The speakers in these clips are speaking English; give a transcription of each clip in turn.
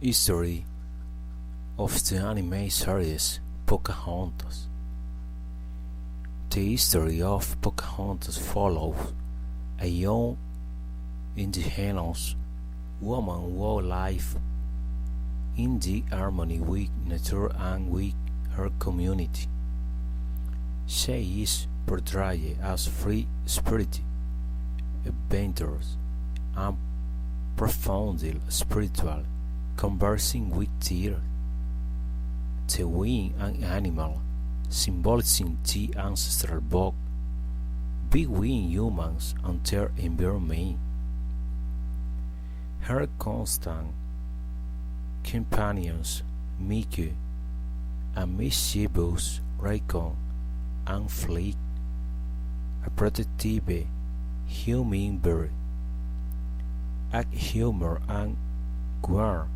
History of the anime series Pocahontas. The history of Pocahontas follows a young indigenous woman who lives in the harmony with nature and with her community. She is portrayed as free-spirited, adventurous, and profoundly spiritual, conversing with the earth, the wind and animal, symbolizing the ancestral bond between humans and their environment. Her constant companions, Mickey, a mischievous raccoon, and Flick, a protective hummingbird, act humor and warmth,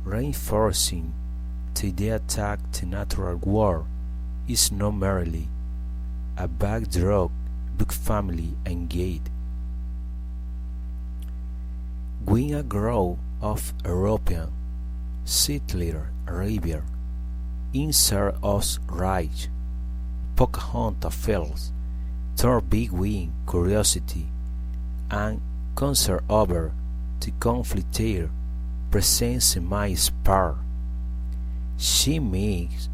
reinforcing that the attack the natural world is not merely a backdrop book family engaged. When a group of European settlers arrived in search of riches, Pocahontas felt torn between curiosity and concern over the conflict their presence might spark. She makes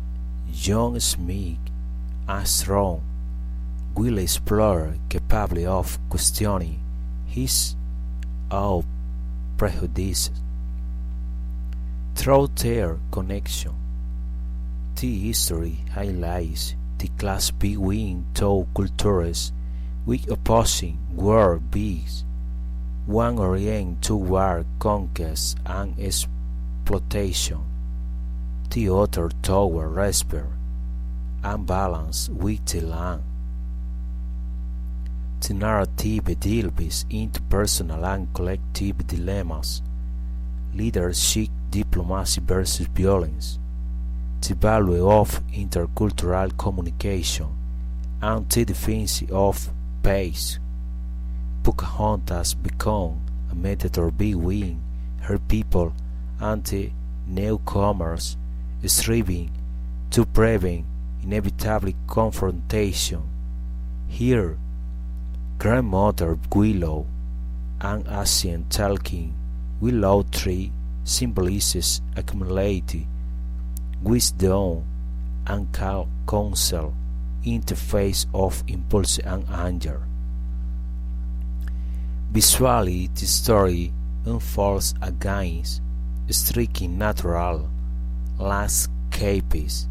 John Smith a strong, will explorer capable of questioning his own prejudices. Through their connection, the history highlights the clash between two cultures with opposing world views, one oriented toward conquest and exploitation, the other toward respect and balance with the land. The narrative delves into personal and collective dilemmas, leadership, diplomacy versus violence, the value of intercultural communication, and the defense of peace. Pocahontas became a mediator between her people and the newcomers, striving to prevent inevitable confrontation. Here, grandmother Willow, an ancient talking willow tree, symbolizes accumulated wisdom and counsel in the face of impulse and anger. Visually, the story unfolds against striking natural landscapes,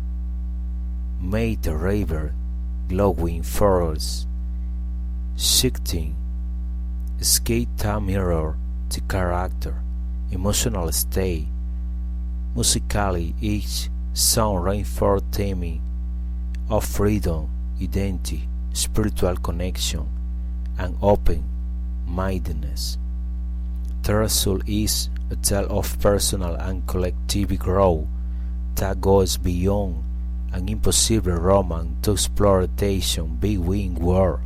made the river, glowing forests, shifting skate mirror the character, emotional state. Musically, each song reinforces theming of freedom, identity, spiritual connection, and open-mindedness. The result is a tale of personal and collective growth that goes beyond an impossible romance to exploitation between worlds,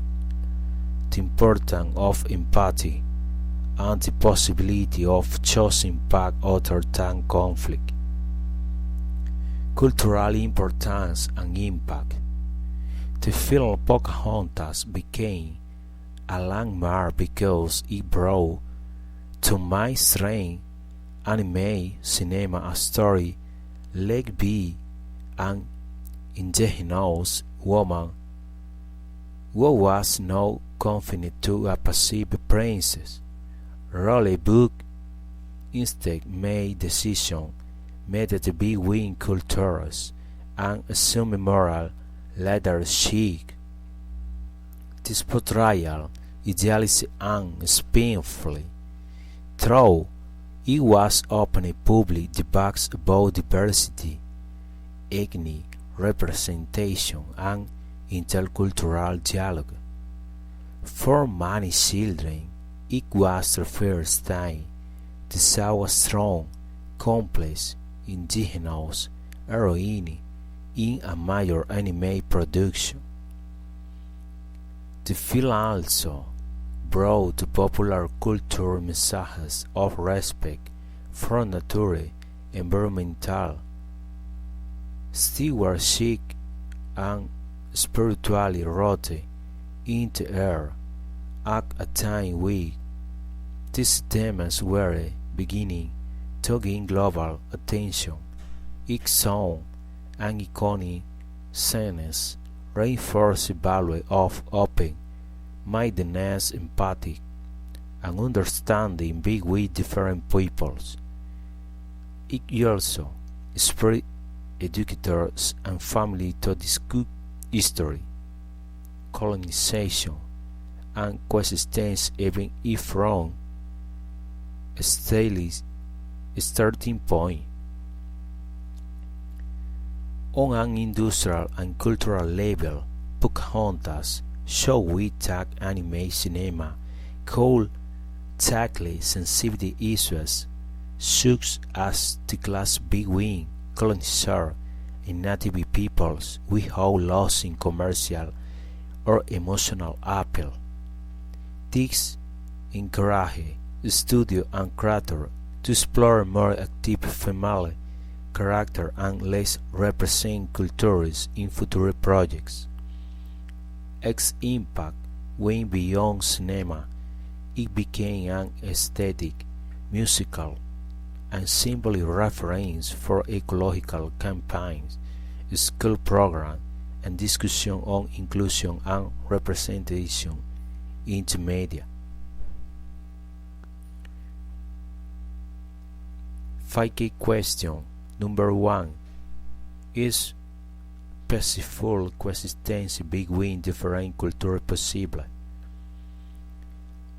the importance of empathy, and the possibility of choosing path other than conflict. Cultural importance and impact. The film Pocahontas became a landmark because it brought to mainstream anime cinema a story led by an indigenous woman who was not confined to a passive princess role book. Instead made decisions made between cultures and assumed moral leadership. This portrayal idealized and spinfully, though it was open public debates about diversity, ethnic representation, and intercultural dialogue. For many children, it was the first time they saw a strong, complex, indigenous heroine in a major anime production. The film also brought popular culture messages of respect for nature environmental, stewardship, and spiritually rooted in the earth. At a time when these themes were beginning to gain global attention, each song and iconic scenes reinforced the value of open-mindedness, empathy, and understanding between different peoples. It also inspired educators and families to discuss history, colonization, and coexistence even if from a stylish starting point. On an industrial and cultural level, Pocahontas show we that anime cinema could tackle sensitive issues such as the class between colonizer and native peoples without losing commercial or emotional appeal. This encouraged studio and creators to explore more active female character and less represent cultures in future projects. Its impact went beyond cinema. It became an aesthetic, musical, and symbolic reference for ecological campaigns, school programs, and discussion on inclusion and representation in the media. 5K question. Number 1. Is peaceful coexistence between different cultures possible?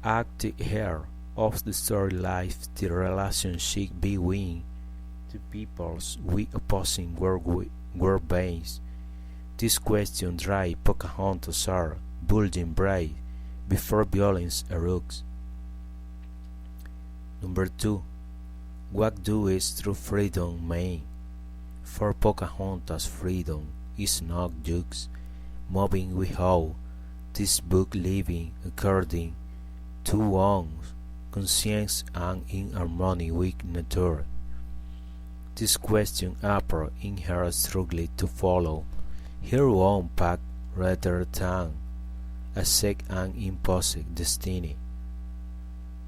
At the heart of the story lies the relationship between the peoples with opposing worldviews. This question drives Pocahontas' heart bulging bright before violence erupts. Number 2. What does true freedom mean? For Pocahontas, freedom is not just moving without this book living according to one's conscience and in harmony with nature. This question appears in her struggle to follow her own path rather than accept an imposed destiny.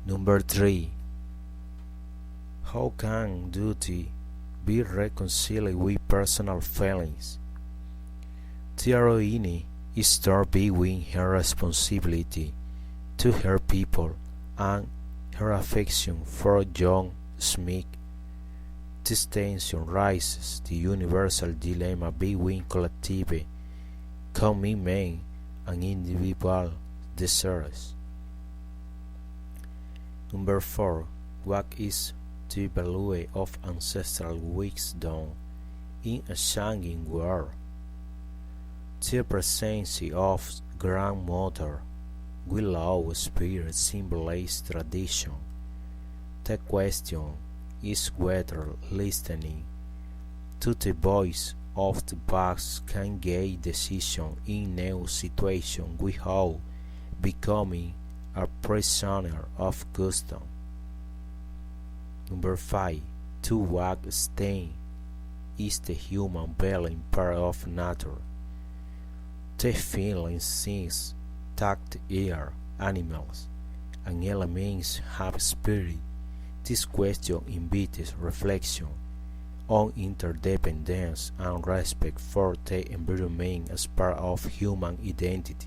Number 3. How can duty be reconciled with personal feelings? The heroine is torn between her responsibility to her people and her affection for John Smith. This tension raises the universal dilemma between collective commitment and individual desires. Number 4. What is the value of ancestral wisdom in a changing world? The presence of grandmother Willow Spirit symbolizes tradition. The question is whether listening to the voice of the past can guide decision in new situations without becoming a prisoner of custom. Number 5. To what extent is the human being part of nature? The feelings, sense, tact, air, animals, and elements have spirit. This question invites reflection on interdependence and respect for the environment as part of human identity.